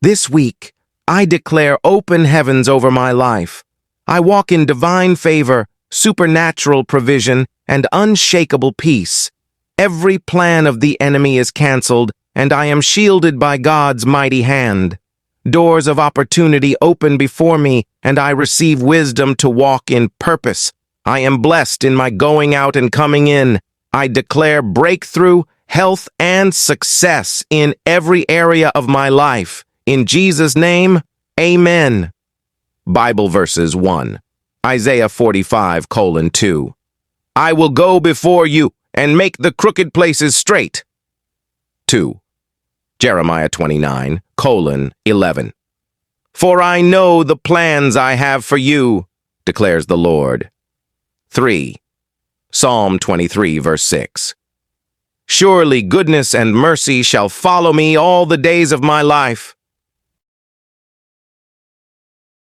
This week, I declare open heavens over my life. I walk in divine favor, supernatural provision, and unshakable peace. Every plan of the enemy is canceled, and I am shielded by God's mighty hand. Doors of opportunity open before me, and I receive wisdom to walk in purpose. I am blessed in my going out and coming in. I declare breakthrough, health, and success in every area of my life. In Jesus' name, amen. Bible verses 1. Isaiah 45:2. I will go before you and make the crooked places straight. 2. Jeremiah 29:11. For I know the plans I have for you, declares the Lord. 3. Psalm 23:6. Surely goodness and mercy shall follow me all the days of my life,